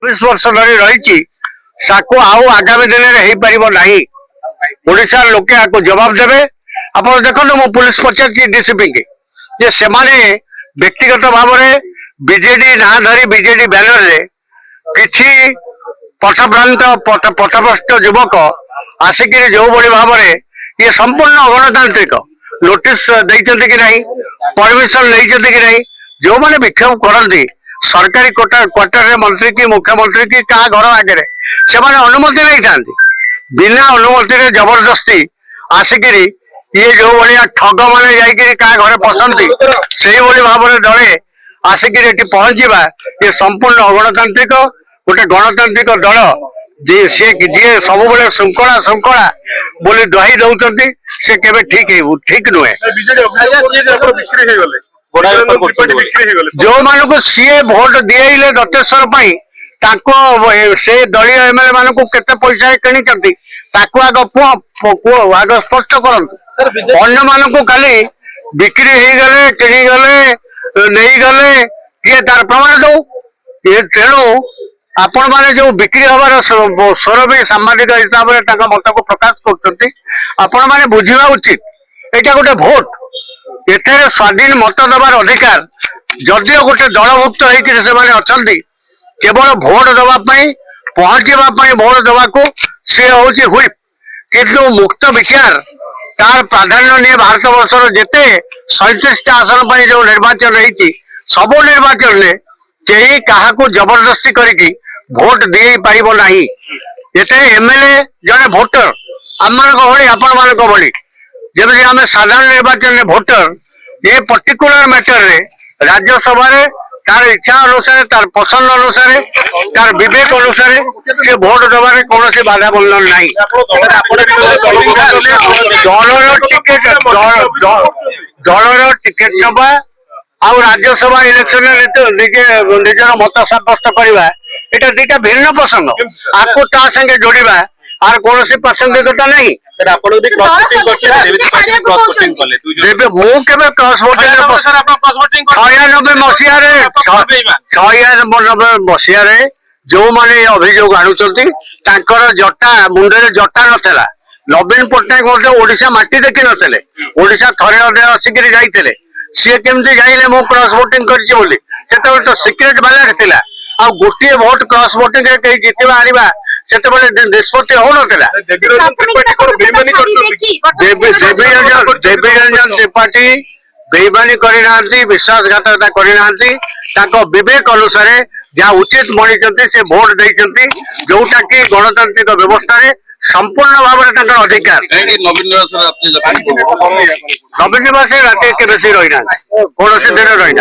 20 वर्ष धरी रही आगामी दिन में ओडिशा लोके आपको जवाब देवे। आप देखो मु पुलिस पचार डीसीपी के जे से व्यक्तिगत भाव में बीजेडी ना धरी बीजेडी बैनर रे किछि पथभ्रांत पथभ्रष्ट युवक आसिक जो भाई भाव में ये संपूर्ण अगणतांत्रिक नोटिस देते कि नहीं, परमिशन नहीं कि नहीं, जो मैंने विक्षोभ करती सरकारी क्वार्टर मंत्री की मुख्यमंत्री की क्या घर आगे से अनुमति नहीं था, बिना अनुमति जबरदस्ती आसिक ये जो भाया ठग मैंने जा घरे पसंदी से भाव में दले आसिक पहुंचा ये संपूर्ण अगणतांत्रिक गोटे गणतांत्रिक दल जी सब श्रृंखला श्रृंखला बोली दुहाई दौरान से केवे ठीक नुहे। जो मानक सी भोट दिए दत्तेश्वर से दलीय एमएलए मान केते पैसा किणी आग आग स्पष्ट करंतु। अन्य मानक खाली बिक्री हो गले किणी गले नहीं गले किए तार प्रमाण दो। ये तेणु आपण माने जो बिक्री हबार स्वर भी सांबादिक हिसाब से मत को प्रकाश कर बुझा उचित। यहाँ गोटे भोट एथे स्वाधीन मत दबार अधिकार जदियो गोटे दलभुक्त होती केवल भोट दवाई पहुंचापी भोट दवाक सी हूँ हुईप किंतु मुक्त विचार तार प्राधान्य नहीं। भारत वर्षर जिते 37 आसन पर जो निर्वाचन रही सबू निर्वाचन में कहीं क्या जबरदस्ती करके भोट दी पार ना। ये एमएलए जड़े भोटर आम आपण भली जमी आम साधारण निर्वाचन में भोटर ये पर्टिकुलर मैटर रे राज्यसभा तार इच्छा अनुसार तार पसंद अनुसार तार विवेक अनुसार से भोट दबार कौन बाधा बंधन ना। दलर टिकेट नवा आ राज्यसभा इलेक्शन निजर मत सब्यस्त करवा ये दुटा भिन्न प्रसंग आपको ता संगे जोड़वा आर कौन प्रासंगिकता नहीं। मसीह जो मैंने अभियोग आणुचंती जटा मुंडे जटा नथिला। नवीन पट्टनायक गोटे ओडिशा माटी देखी नथिले, ओडिशा थरे अधे आसिक जाइए सी केमती जाइले मु क्रॉस वोटिंग करते तो सिक्रेट बैलेट थिला आ गोटे भोट क्रॉस वोटिंग कहीं जितवा आनिबा से निष्पत्ति हो देवी रंजन त्रिपाठी बेईमानी करना विश्वासघातकता करना विवेक अनुसार जहाँ उचित मणि से भोट देते जोटा कि गणतांत्रिक व्यवस्था संपूर्ण भाव में अधिकार। नवीन निवास राति के बेसी रही कौन दिन रही